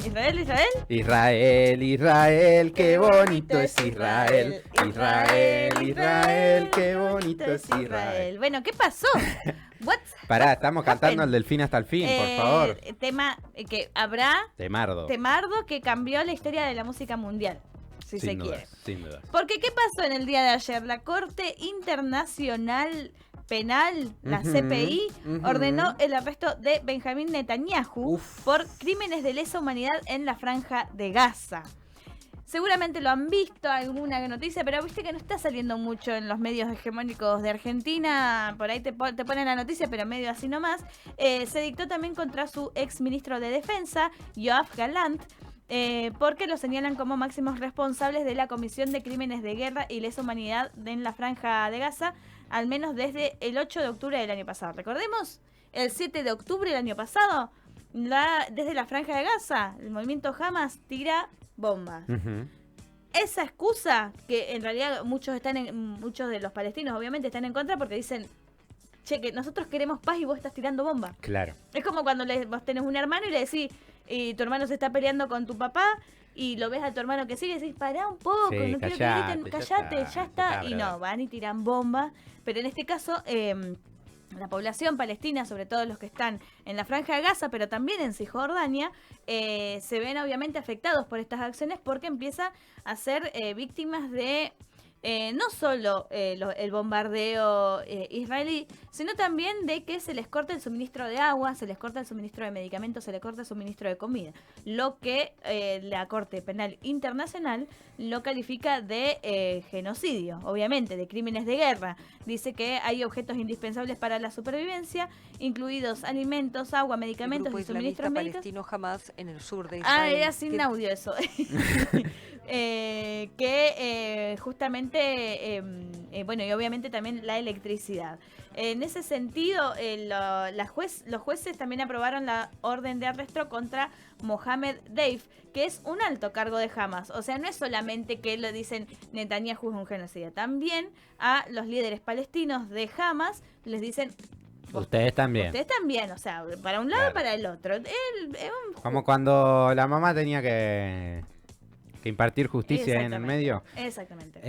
Israel, Israel. Israel, Israel, qué bonito es Israel. Israel, Israel, qué bonito es Israel. Bueno, ¿qué pasó? What Pará, estamos cantando el delfín hasta el fin, por favor. Tema que habrá Temardo. Temardo que cambió la historia de la música mundial, si se quiere. Sin dudas. Porque ¿qué pasó en el día de ayer? La Corte Internacional Penal, la CPI, ordenó el arresto de Benjamín Netanyahu por crímenes de lesa humanidad en la Franja de Gaza. Seguramente lo han visto, alguna noticia, pero viste que no está saliendo mucho en los medios hegemónicos de Argentina. Por ahí te ponen la noticia, pero medio así nomás. Se dictó también contra su ex ministro de Defensa, Yoav Gallant, porque lo señalan como máximos responsables de la comisión de crímenes de guerra y lesa humanidad en la Franja de Gaza, al menos desde el 8 de octubre del año pasado. Recordemos, el 7 de octubre del año pasado, desde la Franja de Gaza, el movimiento Hamas tira bombas. Esa excusa, que en realidad muchos de los palestinos obviamente están en contra porque dicen, che, que nosotros queremos paz y vos estás tirando bombas. Claro. Es como cuando vos tenés un hermano y le decís, y tu hermano se está peleando con tu papá, y lo ves a tu hermano que sigue y decís, pará un poco, sí, no quiero que griten, callate, ya está. Y no, van y tiran bombas. Pero en este caso, la población palestina, sobre todo los que están en la Franja de Gaza, pero también en Cisjordania, se ven obviamente afectados por estas acciones porque empieza a ser víctimas de no solo el bombardeo israelí, sino también de que se les corta el suministro de agua, se les corta el suministro de medicamentos, se les corta el suministro de comida. Lo que la Corte Penal Internacional lo califica de genocidio, obviamente, de crímenes de guerra. Dice que hay objetos indispensables para la supervivencia, incluidos alimentos, agua, medicamentos y suministros médicos. Palestino Hamas en el sur de Israel. Era sin audio eso. Que justamente, bueno, y obviamente también la electricidad. En ese sentido, los jueces también aprobaron la orden de arresto contra Mohamed Deif, que es un alto cargo de Hamas. O sea, no es solamente que lo dicen Netanyahu es un genocida, también a los líderes palestinos de Hamas les dicen... Ustedes también. Ustedes también, o sea, para un lado y para el otro. Como cuando la mamá tenía que impartir justicia en el medio. Exactamente.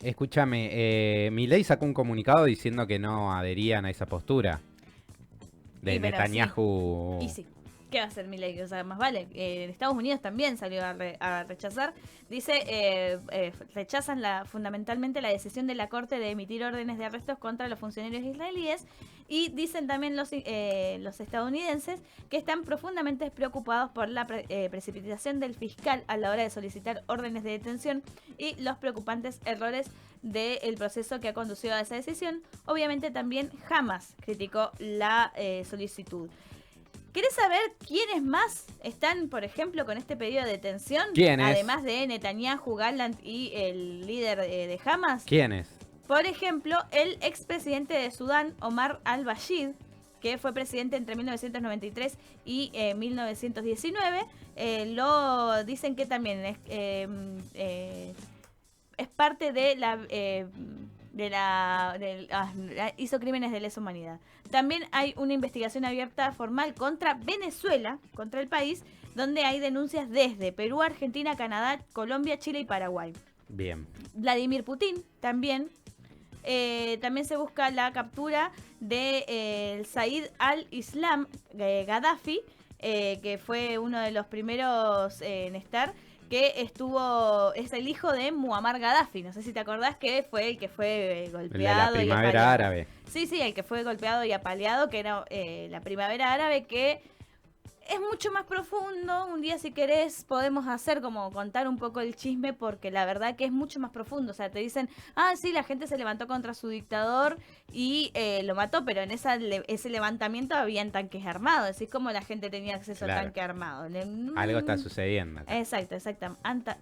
Escúchame, Milei sacó un comunicado diciendo que no adherían a esa postura de Netanyahu. Sí. Y sí, ¿qué va a hacer Milei? O sea, más vale. En Estados Unidos también salió a rechazar. Dice, rechazan fundamentalmente la decisión de la Corte de emitir órdenes de arrestos contra los funcionarios israelíes. Y dicen también los estadounidenses que están profundamente preocupados por la precipitación del fiscal a la hora de solicitar órdenes de detención y los preocupantes errores del proceso que ha conducido a esa decisión. Obviamente también Hamas criticó la solicitud. ¿Querés saber quiénes más están, por ejemplo, con este pedido de detención? ¿Quiénes? Además de Netanyahu, Gallant y el líder de Hamas. ¿Quiénes? Por ejemplo, el expresidente de Sudán, Omar al-Bashir, que fue presidente entre 1993 y 1919, lo dicen que también es parte de hizo crímenes de lesa humanidad. También hay una investigación abierta formal contra Venezuela, contra el país, donde hay denuncias desde Perú, Argentina, Canadá, Colombia, Chile y Paraguay. Bien. Vladimir Putin también. También se busca la captura de Said al-Islam Gaddafi, que fue uno de los primeros en estar, que es el hijo de Muammar Gaddafi. No sé si te acordás que fue el que fue golpeado. La primavera árabe. Sí, el que fue golpeado y apaleado, que era la primavera árabe, que es mucho más profundo. Un día, si querés, podemos hacer como contar un poco el chisme, porque la verdad que es mucho más profundo. O sea, te dicen, sí, la gente se levantó contra su dictador y lo mató, pero en ese levantamiento habían tanques armados. Así como la gente tenía acceso a tanque armado. Algo está sucediendo. Exacto.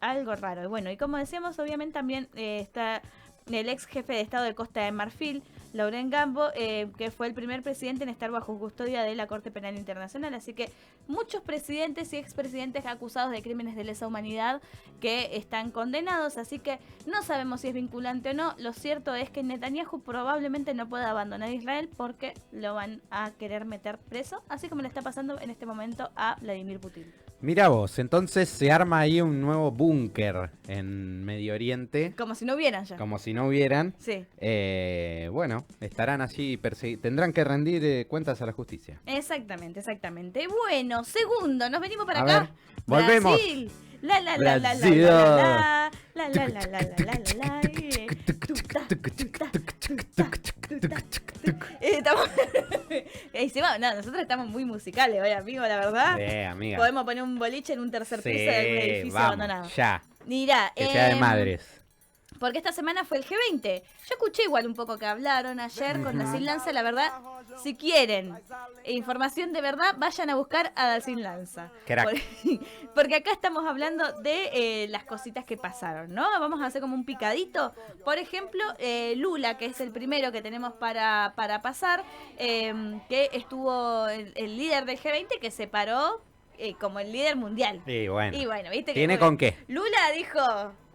Algo raro. Y bueno, y como decíamos, obviamente también está el ex jefe de Estado de Costa de Marfil, Laurent Gbagbo, que fue el primer presidente en estar bajo custodia de la Corte Penal Internacional. Así que muchos presidentes y expresidentes acusados de crímenes de lesa humanidad que están condenados. Así que no sabemos si es vinculante o no. Lo cierto es que Netanyahu probablemente no pueda abandonar Israel porque lo van a querer meter preso, así como le está pasando en este momento a Vladimir Putin. Mira vos, entonces se arma ahí un nuevo búnker en Medio Oriente. Como si no hubieran ya. Como si no hubieran. Sí. Bueno, estarán allí, tendrán que rendir cuentas a la justicia. Exactamente. Bueno, segundo, nos venimos para A acá. ver, volvemos. Brasil. La la la la la Brasil. la la la la la la la la. Estamos... no, nosotros estamos muy musicales hoy, amigo, la verdad. Amiga. Podemos poner un boliche en un tercer piso de algún edificio vamos, abandonado. Ya. Mira, Que sea de madres. Porque esta semana fue el G20. Yo escuché igual un poco que hablaron ayer con Dacin Lanza. La verdad, si quieren información de verdad, vayan a buscar a Dacin Lanza. Porque acá estamos hablando de las cositas que pasaron, ¿no? Vamos a hacer como un picadito. Por ejemplo, Lula, que es el primero que tenemos para pasar, que estuvo el líder del G20, que se paró como el líder mundial. Y bueno, ¿viste? ¿Tiene con qué? Lula dijo...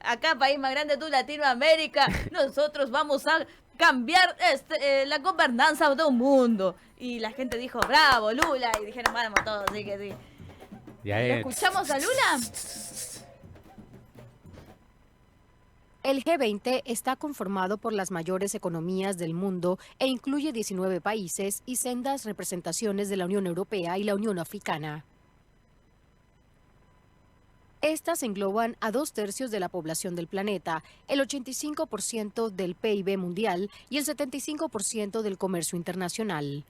Acá, país más grande de Latinoamérica, nosotros vamos a cambiar la gobernanza de un mundo. Y la gente dijo, bravo, Lula. Y dijeron, vamos todos, sí que sí. ¿Lo escuchamos a Lula? El G20 está conformado por las mayores economías del mundo e incluye 19 países y sendas representaciones de la Unión Europea y la Unión Africana. Estas engloban a 2/3 de la población del planeta, el 85% del PIB mundial y el 75% del comercio internacional.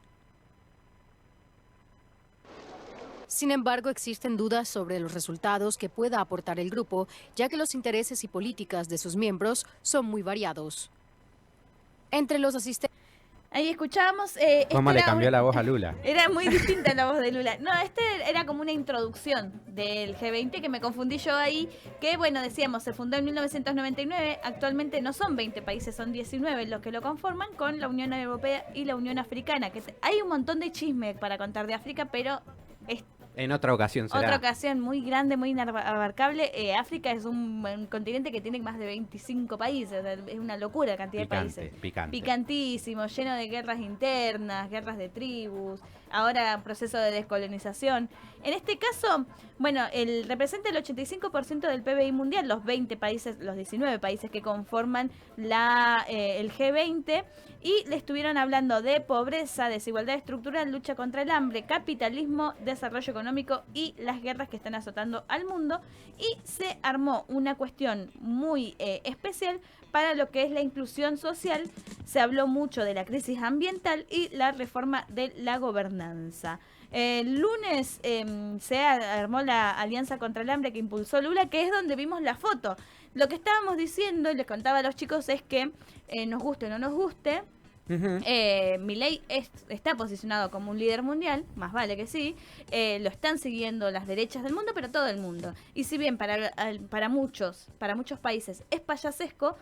Sin embargo, existen dudas sobre los resultados que pueda aportar el grupo, ya que los intereses y políticas de sus miembros son muy variados. Entre los asistentes... Ahí escuchábamos... ¿Cómo le cambió la voz a Lula? Era muy distinta la voz de Lula. No, era como una introducción del G20 que me confundí yo ahí. Que bueno, decíamos, se fundó en 1999. Actualmente no son 20 países, son 19 los que lo conforman con la Unión Europea y la Unión Africana. Hay un montón de chisme para contar de África, pero... En otra ocasión será. Otra ocasión muy grande, muy abarcable. África es un continente que tiene más de 25 países. Es una locura la cantidad de países. Picantísimo, lleno de guerras internas, guerras de tribus. Ahora proceso de descolonización. En este caso, bueno, representa el 85% del PBI mundial, los 20 países, los 19 países que conforman el G20. Y le estuvieron hablando de pobreza, desigualdad estructural, lucha contra el hambre, capitalismo, desarrollo económico y las guerras que están azotando al mundo. Y se armó una cuestión muy especial para lo que es la inclusión social. Se habló mucho de la crisis ambiental y la reforma de la gobernanza. El lunes se armó la Alianza contra el Hambre que impulsó Lula, que es donde vimos la foto. Lo que estábamos diciendo y les contaba a los chicos es que nos guste o no nos guste, Milei está posicionado como un líder mundial, más vale que sí, lo están siguiendo las derechas del mundo, pero todo el mundo. Y si bien para muchos países es payasesco,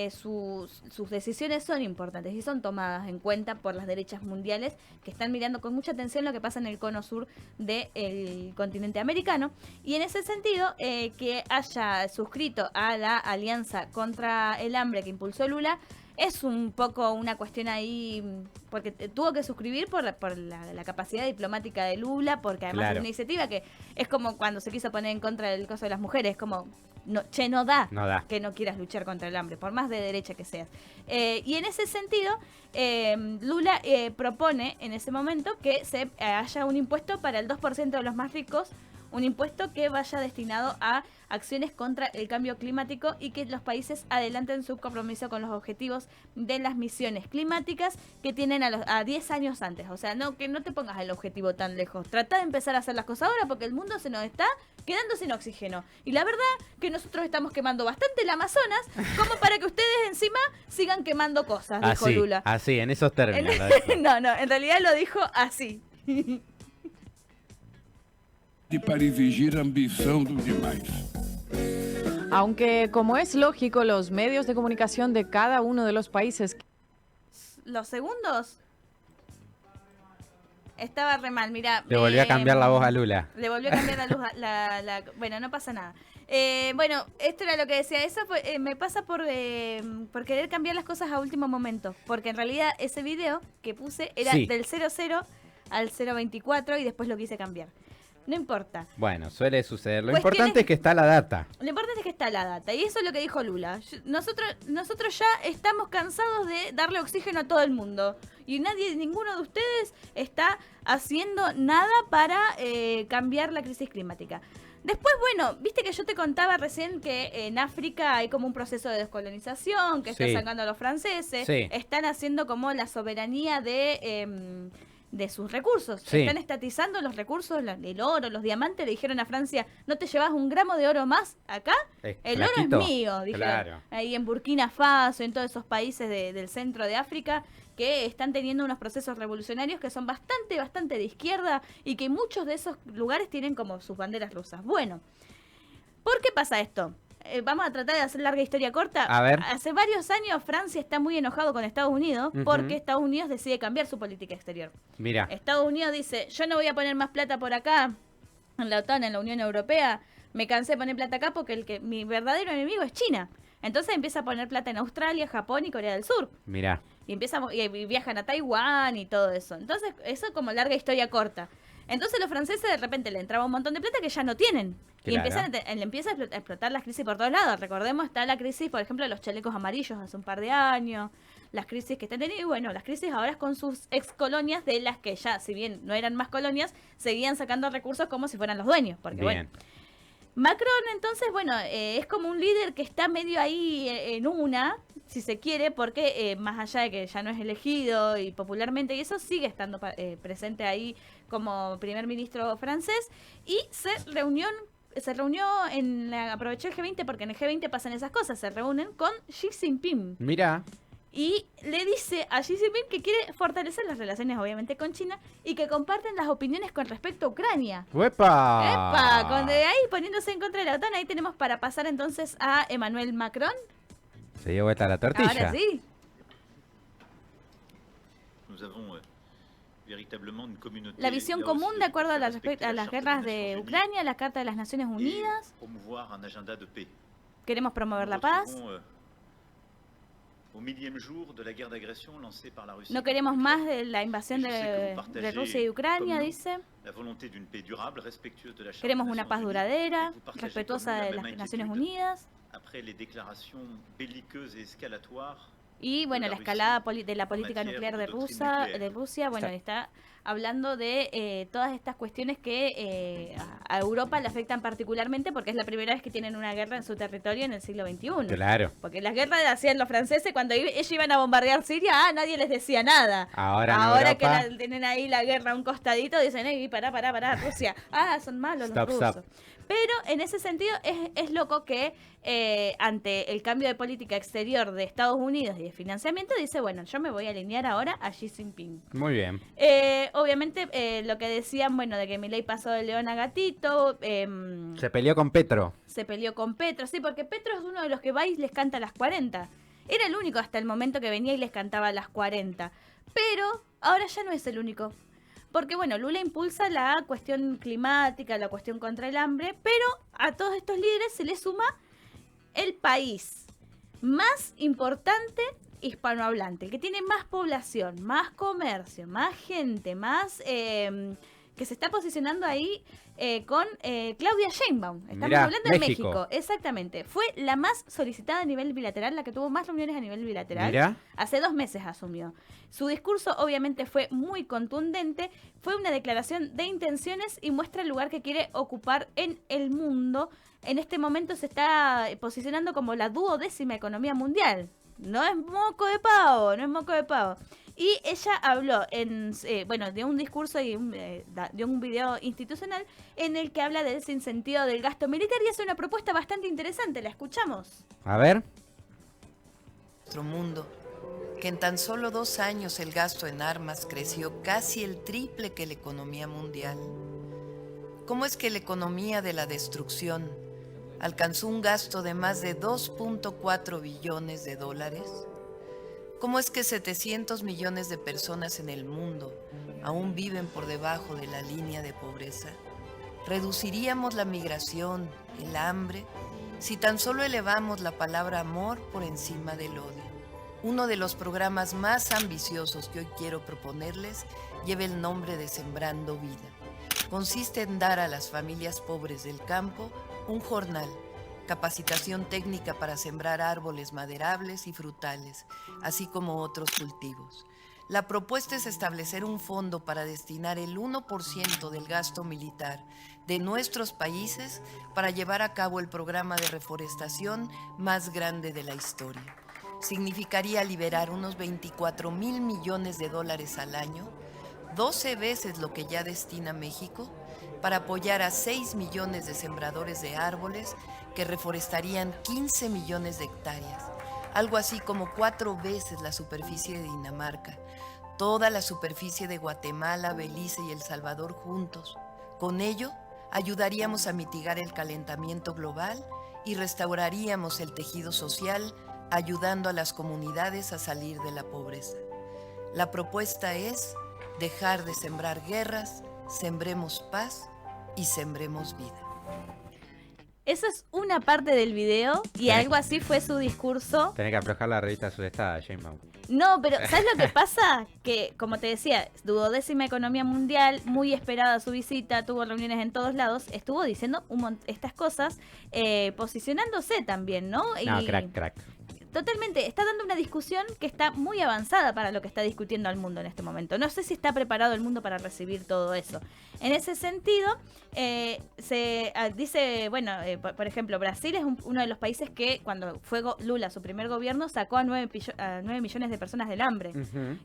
sus decisiones son importantes y son tomadas en cuenta por las derechas mundiales que están mirando con mucha atención lo que pasa en el cono sur del continente americano. Y en ese sentido, que haya suscrito a la Alianza contra el Hambre que impulsó Lula, es un poco una cuestión ahí, porque tuvo que suscribir por la capacidad diplomática de Lula, porque además es una iniciativa que es como cuando se quiso poner en contra del caso de las mujeres, como, no da que no quieras luchar contra el hambre, por más de derecha que seas. Y en ese sentido, Lula propone en ese momento que haya un impuesto para el 2% de los más ricos, un impuesto que vaya destinado a acciones contra el cambio climático y que los países adelanten su compromiso con los objetivos de las misiones climáticas que tienen a 10 años antes. O sea, que no te pongas el objetivo tan lejos. Trata de empezar a hacer las cosas ahora porque el mundo se nos está quedando sin oxígeno. Y la verdad que nosotros estamos quemando bastante el Amazonas como para que ustedes encima sigan quemando cosas, dijo Lula. Así, en esos términos. No, en realidad lo dijo así. Para exigir ambição do demais. Aunque, como es lógico, los medios de comunicación de cada uno de los países... ¿Los segundos? Estaba re mal, mira. Le volvió a cambiar la voz a Lula. Le volvió a cambiar la luz. Bueno, no pasa nada. Bueno, esto era lo que decía. Eso me pasa por querer cambiar las cosas a último momento. Porque en realidad ese video que puse era del 00 al 024 y después lo quise cambiar. No importa. Bueno, suele suceder. Lo importante es que está la data. Lo importante es que está la data. Y eso es lo que dijo Lula. Nosotros ya estamos cansados de darle oxígeno a todo el mundo. Y ninguno de ustedes está haciendo nada para cambiar la crisis climática. Después, bueno, viste que yo te contaba recién que en África hay como un proceso de descolonización, que están sacando a los franceses. Sí. Están haciendo como la soberanía de sus recursos. Sí. Están estatizando los recursos, el oro, los diamantes. Le dijeron a Francia, no te llevas un gramo de oro más acá. El oro es mío, dijeron. Claro. Ahí en Burkina Faso, en todos esos países del centro de África, que están teniendo unos procesos revolucionarios que son bastante de izquierda y que muchos de esos lugares tienen como sus banderas rusas. Bueno, ¿por qué pasa esto? Vamos a tratar de hacer larga historia corta. A ver. Hace varios años Francia está muy enojado con Estados Unidos porque Estados Unidos decide cambiar su política exterior. Mira. Estados Unidos dice, yo no voy a poner más plata por acá, en la OTAN, en la Unión Europea. Me cansé de poner plata acá porque mi verdadero enemigo es China. Entonces empieza a poner plata en Australia, Japón y Corea del Sur. Mira. Y viajan a Taiwán y todo eso. Entonces, eso como larga historia corta. Entonces los franceses de repente le entraba un montón de plata que ya no tienen. Claro. Y empieza a explotar las crisis por todos lados. Recordemos, está la crisis, por ejemplo, de los chalecos amarillos hace un par de años. Las crisis que están teniendo. Y bueno, las crisis ahora con sus ex colonias, de las que ya, si bien no eran más colonias, seguían sacando recursos como si fueran los dueños. Porque bueno. Macron, entonces, bueno, es como un líder que está medio ahí en una, si se quiere, porque más allá de que ya no es elegido y popularmente, y eso sigue estando presente ahí como primer ministro francés, y se reunió aprovechó el G20, porque en el G20 pasan esas cosas, se reúnen con Xi Jinping. Mira. Y le dice a Xi Jinping que quiere fortalecer las relaciones, obviamente, con China y que comparten las opiniones con respecto a Ucrania. ¡Epa! Con de ahí poniéndose en contra de la OTAN, ahí tenemos para pasar entonces a Emmanuel Macron. Se dio vuelta la tortilla. Ahora sí. La visión común de acuerdo a las guerras de Ucrania, la Carta de las Naciones Unidas. Queremos promover la paz. No queremos más de la invasión de Rusia y Ucrania, dice. Queremos una paz duradera, respetuosa de las Naciones Unidas. Y bueno, la escalada de la política nuclear de Rusia, bueno, está hablando de todas estas cuestiones que a Europa le afectan particularmente porque es la primera vez que tienen una guerra en su territorio en el siglo XXI. Claro. Porque las guerras las hacían los franceses cuando ellos iban a bombardear Siria, nadie les decía nada. Ahora que tienen ahí la guerra a un costadito, dicen, pará, Rusia. Son malos los rusos. Stop. Pero en ese sentido es loco que ante el cambio de política exterior de Estados Unidos y de financiamiento dice, bueno, yo me voy a alinear ahora a Xi Jinping. Muy bien. Obviamente lo que decían, bueno, de que Milei pasó de león a gatito. Se peleó con Petro. Sí, porque Petro es uno de los que va y les canta a las 40. Era el único hasta el momento que venía y les cantaba a las 40. Pero ahora ya no es el único. Porque, bueno, Lula impulsa la cuestión climática, la cuestión contra el hambre, pero a todos estos líderes se le suma el país más importante hispanohablante, el que tiene más población, más comercio, más gente, más que se está posicionando ahí con Claudia Sheinbaum. Estamos hablando de México. Exactamente. Fue la más solicitada a nivel bilateral, la que tuvo más reuniones a nivel bilateral. Mirá. Hace 2 meses asumió. Su discurso obviamente fue muy contundente, fue una declaración de intenciones y muestra el lugar que quiere ocupar en el mundo. En este momento se está posicionando como la 12ª economía mundial. No es moco de pavo. Y ella habló de un discurso y de un video institucional en el que habla del sinsentido del gasto militar y hace una propuesta bastante interesante. ¿La escuchamos? A ver. Nuestro mundo, que en tan solo 2 años el gasto en armas creció casi el triple que la economía mundial. ¿Cómo es que la economía de la destrucción alcanzó un gasto de más de 2.4 billones de dólares. ¿Cómo es que 700 millones de personas en el mundo aún viven por debajo de la línea de pobreza? ¿Reduciríamos la migración, el hambre, si tan solo elevamos la palabra amor por encima del odio? Uno de los programas más ambiciosos que hoy quiero proponerles lleva el nombre de Sembrando Vida. Consiste en dar a las familias pobres del campo un jornal, capacitación técnica para sembrar árboles maderables y frutales, así como otros cultivos. La propuesta es establecer un fondo para destinar el 1% del gasto militar de nuestros países para llevar a cabo el programa de reforestación más grande de la historia. Significaría liberar unos 24,000 millones de dólares al año, 12 veces lo que ya destina México, para apoyar a 6 millones de sembradores de árboles que reforestarían 15 millones de hectáreas, algo así como 4 veces la superficie de Dinamarca, toda la superficie de Guatemala, Belice y El Salvador juntos. Con ello, ayudaríamos a mitigar el calentamiento global y restauraríamos el tejido social, ayudando a las comunidades a salir de la pobreza. La propuesta es dejar de sembrar guerras, sembremos paz y sembremos vida. Eso es una parte del video y algo así fue su discurso. Tenés que aflojar la revista Sudestada, Sheinbaum. No, pero ¿sabes lo que pasa? Que, como te decía, 12ª economía mundial, muy esperada su visita, tuvo reuniones en todos lados, estuvo diciendo estas cosas, posicionándose también, ¿no? No, Y crack. totalmente, está dando una discusión que está muy avanzada para lo que está discutiendo el mundo en este momento. No sé si está preparado el mundo para recibir todo eso. En ese sentido, se dice, bueno, por ejemplo, Brasil es uno de los países que cuando fue Lula su primer gobierno sacó a 9 millones de personas del hambre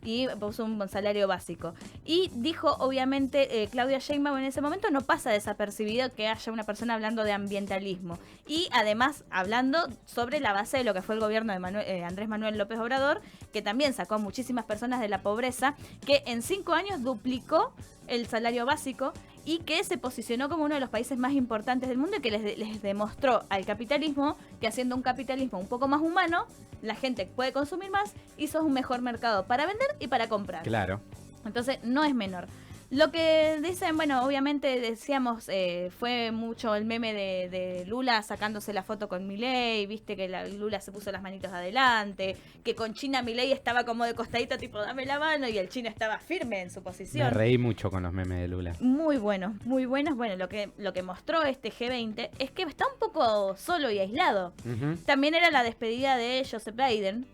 y puso un salario básico. Y dijo, obviamente, Claudia Sheinbaum en ese momento no pasa desapercibido que haya una persona hablando de ambientalismo. Y además hablando sobre la base de lo que fue el gobierno de Andrés Manuel López Obrador, que también sacó a muchísimas personas de la pobreza, que en 5 años duplicó el salario básico y que se posicionó como uno de los países más importantes del mundo y que les demostró al capitalismo que haciendo un capitalismo un poco más humano, la gente puede consumir más y eso es un mejor mercado para vender y para comprar. Claro. Entonces no es menor. Lo que dicen, bueno, obviamente decíamos, fue mucho el meme de Lula sacándose la foto con Milei, viste que Lula se puso las manitos adelante, que con China Milei estaba como de costadito, tipo dame la mano, y el chino estaba firme en su posición. Me reí mucho con los memes de Lula. Muy buenos, muy buenos. Bueno, lo que mostró este G20 es que está un poco solo y aislado. También era la despedida de Joe Biden.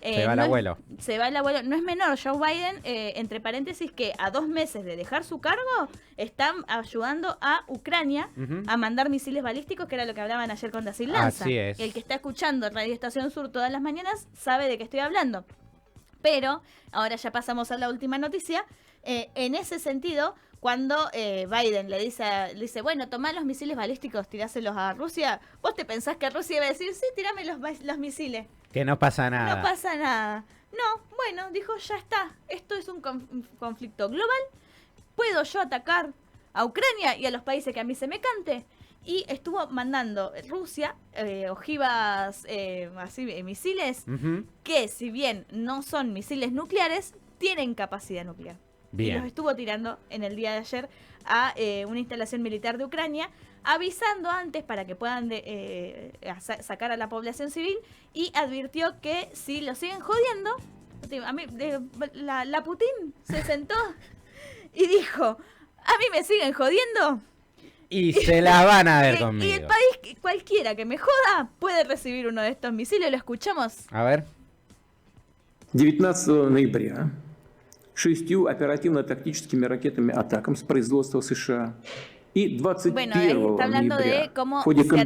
Se va el abuelo. Se va el abuelo. No es menor, Joe Biden, entre paréntesis, que a 2 meses de dejar su cargo, están ayudando a Ucrania a mandar misiles balísticos, que era lo que hablaban ayer con Da Lanza. Así es. El que está escuchando Radio Estación Sur todas las mañanas sabe de qué estoy hablando. Pero, ahora ya pasamos a la última noticia. En ese sentido, cuando Biden le dice, bueno, tomá los misiles balísticos, tiráselos a Rusia, ¿vos te pensás que Rusia iba a decir, sí, tirame los misiles? Que no pasa nada. No pasa nada. No, bueno, dijo, ya está. Esto es un conflicto global. ¿Puedo yo atacar a Ucrania y a los países que a mí se me cante? Y estuvo mandando Rusia ojivas, misiles, que si bien no son misiles nucleares, tienen capacidad nuclear. Bien. Y los estuvo tirando en el día de ayer a una instalación militar de Ucrania, avisando antes para que puedan sacar a la población civil, y advirtió que si lo siguen jodiendo, a mí, la Putin se sentó y dijo, a mí me siguen jodiendo. Y se la van a ver conmigo. Y el país, cualquiera que me joda, puede recibir uno de estos misiles. ¿Lo escuchamos? A ver. 19 ноября 6 оперативно-тактическими ракетами «Атакамс» производства США. Y 21 bueno, está hablando de cómo se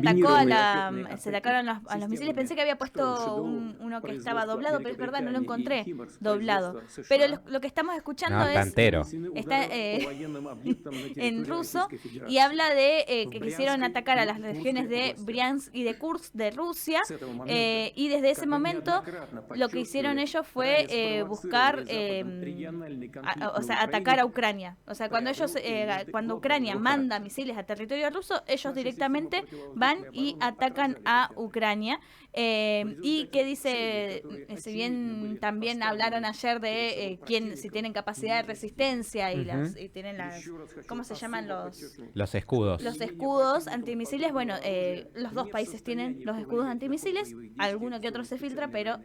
atacaron a los misiles. Pensé que había puesto uno que estaba doblado, pero es verdad, no lo encontré doblado. Pero lo que estamos escuchando está en ruso y habla de que quisieron atacar a las regiones de Briansk y de Kursk de Rusia, y desde ese momento lo que hicieron ellos fue buscar, atacar a Ucrania. O sea, cuando Ucrania manda misiles a territorio ruso, ellos directamente van y atacan a Ucrania. Y que dice, si bien también hablaron ayer de si tienen capacidad de resistencia y tienen las, ¿cómo se llaman? Los escudos. Los escudos antimisiles. Bueno, los dos países tienen los escudos antimisiles, alguno que otro se filtra, pero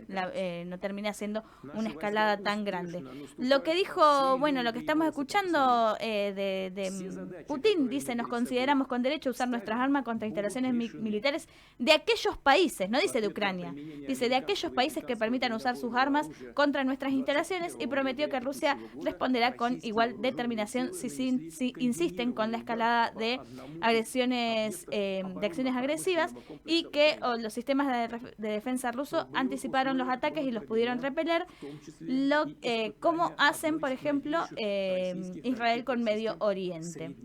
no termina siendo una escalada tan grande. Lo que dijo, bueno, lo que estamos escuchando de Putin, dice: nos consideramos con derecho a usar nuestras armas contra instalaciones militares de aquellos países, no dice de Ucrania, dice de aquellos países que permitan usar sus armas contra nuestras instalaciones, y prometió que Rusia responderá con igual determinación si insisten con la escalada de agresiones, de acciones agresivas, y que los sistemas de defensa rusos anticiparon los ataques y los pudieron repeler, como hacen, por ejemplo, Israel con Medio Oriente.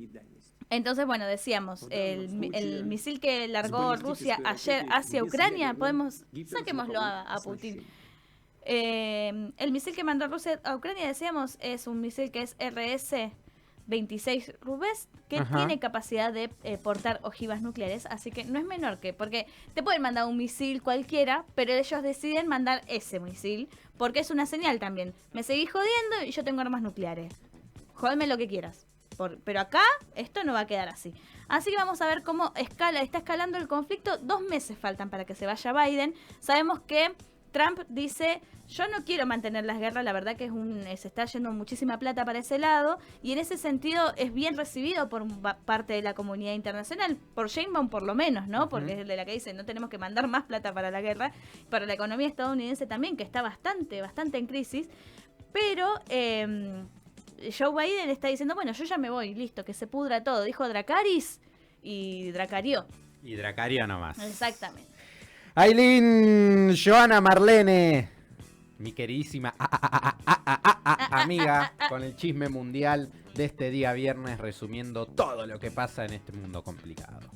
Entonces, bueno, decíamos, el misil que largó Rusia ayer hacia Ucrania, saquémoslo a Putin. El misil que mandó Rusia a Ucrania, decíamos, es un misil que es RS-26 Rubes, que tiene capacidad de portar ojivas nucleares, así que no es menor porque te pueden mandar un misil cualquiera, pero ellos deciden mandar ese misil, porque es una señal también. Me seguís jodiendo y yo tengo armas nucleares. Jódeme lo que quieras. Pero acá esto no va a quedar así. Así que vamos a ver cómo está escalando el conflicto. 2 meses faltan para que se vaya Biden. Sabemos que Trump dice: yo no quiero mantener las guerras, la verdad que se está yendo muchísima plata para ese lado, y en ese sentido es bien recibido por parte de la comunidad internacional, por Sheinbaum por lo menos, ¿no? Porque es el de la que dice: no tenemos que mandar más plata para la guerra, para la economía estadounidense también, que está bastante en crisis, pero Joe Biden está diciendo: bueno, yo ya me voy, listo, que se pudra todo. Dijo Dracaris y dracarió. Y dracarió nomás. Exactamente. Ailín, Joana Marlene, mi queridísima amiga, con el chisme mundial de este día viernes, resumiendo todo lo que pasa en este mundo complicado.